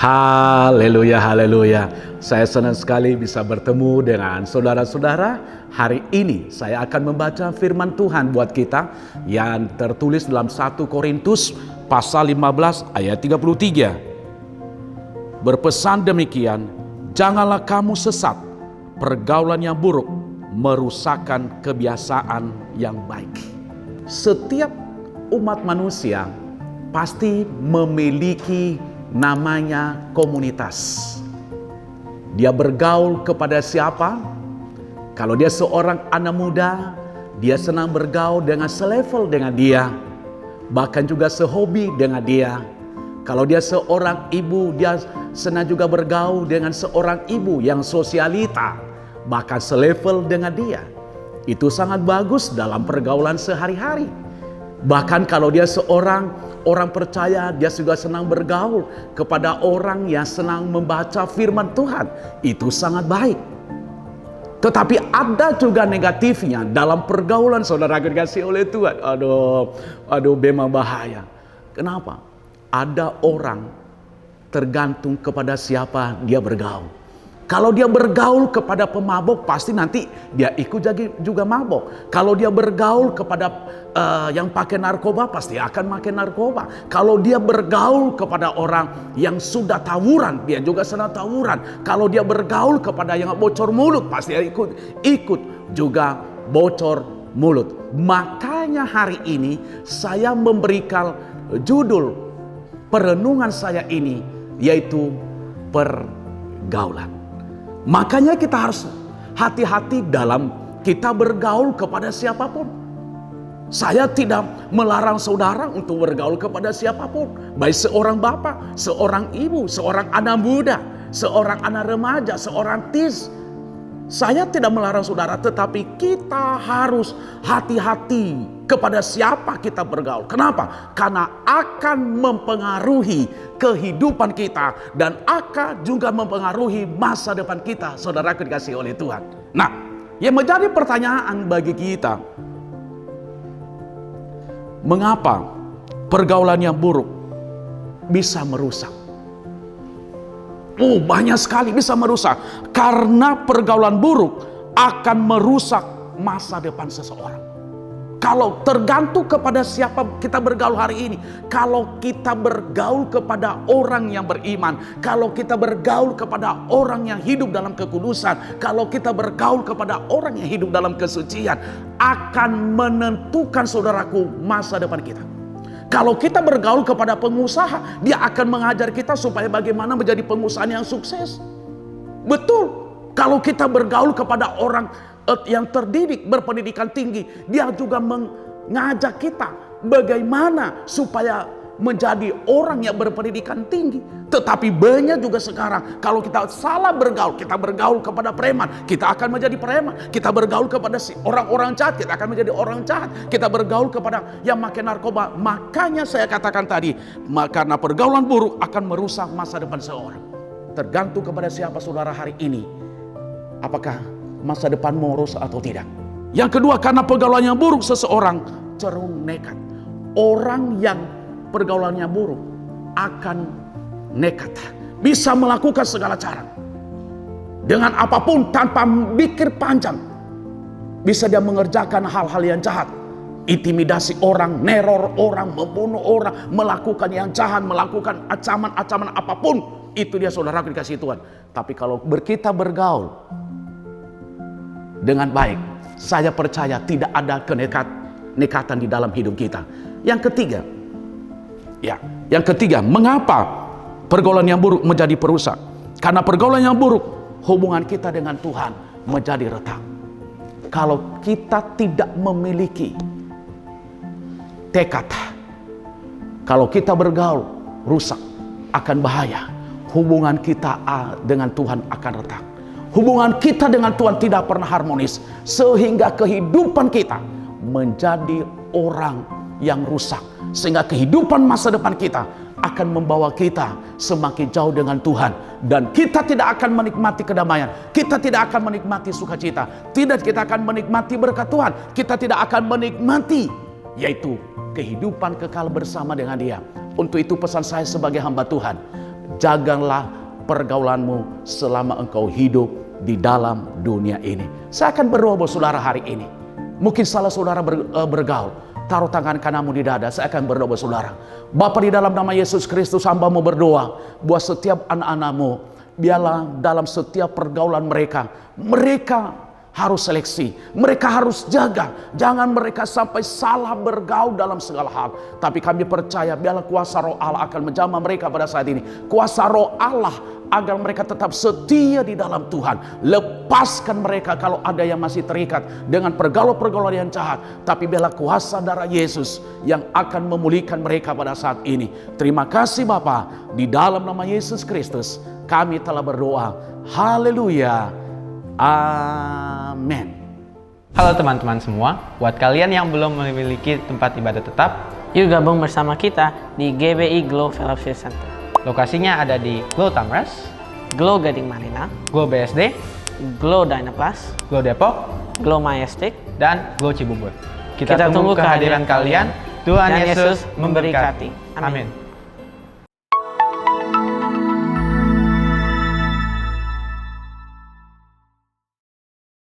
Haleluya, haleluya. Saya senang sekali bisa bertemu dengan saudara-saudara. Hari ini saya akan membaca firman Tuhan buat kita yang tertulis dalam 1 Korintus pasal 15 ayat 33. Berpesan demikian, janganlah kamu sesat, pergaulan yang buruk merusakkan kebiasaan yang baik. Setiap umat manusia pasti memiliki namanya komunitas. Dia bergaul kepada siapa? Kalau dia seorang anak muda, dia senang bergaul dengan selevel dengan dia, bahkan juga sehobi dengan dia. Kalau dia seorang ibu, dia senang juga bergaul dengan seorang ibu yang sosialita, bahkan selevel dengan dia. Itu sangat bagus dalam pergaulan sehari-hari. Bahkan kalau dia seorang orang percaya, dia juga senang bergaul kepada orang yang senang membaca firman Tuhan. Itu sangat baik. Tetapi ada juga negatifnya dalam pergaulan saudara dikasih oleh Tuhan. Aduh, memang bahaya. Kenapa? Ada orang tergantung kepada siapa dia bergaul. Kalau dia bergaul kepada pemabok, pasti nanti dia ikut juga mabok. Kalau dia bergaul kepada yang pakai narkoba, pasti akan pakai narkoba. Kalau dia bergaul kepada orang yang sudah tawuran, dia juga senang tawuran. Kalau dia bergaul kepada yang bocor mulut, pasti ikut juga bocor mulut. Makanya hari ini saya memberikan judul perenungan saya ini, yaitu pergaulan. Makanya kita harus hati-hati dalam kita bergaul kepada siapapun. Saya tidak melarang saudara untuk bergaul kepada siapapun. Baik seorang bapak, seorang ibu, seorang anak muda, seorang anak remaja, seorang tis. Saya tidak melarang saudara, tetapi kita harus hati-hati kepada siapa kita bergaul. Kenapa? Karena akan mempengaruhi kehidupan kita dan akan juga mempengaruhi masa depan kita, saudara dikasih oleh Tuhan. Nah, yang menjadi pertanyaan bagi kita, mengapa pergaulan yang buruk bisa merusak? Banyak sekali bisa merusak. Karena pergaulan buruk akan merusak masa depan seseorang. Kalau tergantung kepada siapa kita bergaul hari ini. Kalau kita bergaul kepada orang yang beriman, kalau kita bergaul kepada orang yang hidup dalam kekudusan, kalau kita bergaul kepada orang yang hidup dalam kesucian, akan menentukan saudaraku masa depan kita. Kalau kita bergaul kepada pengusaha, dia akan mengajar kita supaya bagaimana menjadi pengusaha yang sukses. Betul. Kalau kita bergaul kepada orang yang terdidik, berpendidikan tinggi, dia juga mengajak kita bagaimana supaya menjadi orang yang berpendidikan tinggi. Tetapi banyak juga sekarang, kalau kita salah bergaul, kita bergaul kepada preman, kita akan menjadi preman. Kita bergaul kepada orang-orang jahat, kita akan menjadi orang jahat. Kita bergaul kepada yang makan narkoba. Makanya saya katakan tadi, karena pergaulan buruk akan merusak masa depan seorang. Tergantung kepada siapa saudara hari ini, apakah masa depan rusak atau tidak. Yang kedua, karena pergaulan yang buruk seseorang cenderung nekat. Orang yang pergaulannya buruk akan nekat, bisa melakukan segala cara dengan apapun tanpa mikir panjang. Bisa dia mengerjakan hal-hal yang jahat, intimidasi orang, neror orang, membunuh orang, melakukan yang jahat, melakukan ancaman-ancaman apapun. Itu dia saudara dikasih Tuhan. Tapi kalau kita bergaul dengan baik, saya percaya tidak ada kenekatan di dalam hidup kita. Yang ketiga, mengapa pergaulan yang buruk menjadi perusak? Karena pergaulan yang buruk, hubungan kita dengan Tuhan menjadi retak. Kalau kita tidak memiliki tekad, kalau kita bergaul rusak, akan bahaya. Hubungan kita dengan Tuhan akan retak. Hubungan kita dengan Tuhan tidak pernah harmonis, sehingga kehidupan kita menjadi orang yang rusak, sehingga kehidupan masa depan kita akan membawa kita semakin jauh dengan Tuhan, dan kita tidak akan menikmati kedamaian, kita tidak akan menikmati sukacita, tidak kita akan menikmati berkat Tuhan, kita tidak akan menikmati yaitu kehidupan kekal bersama dengan Dia. Untuk itu pesan saya sebagai hamba Tuhan, jagalah pergaulanmu selama engkau hidup di dalam dunia ini. Saya akan berdoa buat saudara hari ini. Mungkin salah saudara bergaul, taruh tangan kananmu di dada. Saya akan berdoa buat saudara. Bapa, di dalam nama Yesus Kristus, hamba-Mu berdoa buat setiap anak-anak-Mu. Biarlah dalam setiap pergaulan mereka harus seleksi, mereka harus jaga, jangan mereka sampai salah bergaul dalam segala hal. Tapi kami percaya biarlah kuasa Roh Allah akan menjamah mereka pada saat ini. Kuasa Roh Allah agar mereka tetap setia di dalam Tuhan. Lepaskan mereka kalau ada yang masih terikat dengan pergaulan-pergaulan yang jahat. Tapi biarlah kuasa darah Yesus yang akan memulihkan mereka pada saat ini. Terima kasih Bapa, di dalam nama Yesus Kristus kami telah berdoa. Haleluya. Amin. Halo teman-teman semua, buat kalian yang belum memiliki tempat ibadah tetap, yuk gabung bersama kita di GBI Glow Fellowship Center. lokasinya ada di Glow Tamres, Glow Gading Marina, Glow BSD, Glow Dynaplus, Glow Depok, Glow Majestic, dan Glow Cibubur. Kita tunggu kehadiran kalian. Tuhan Yesus memberkati. Amin. Amin.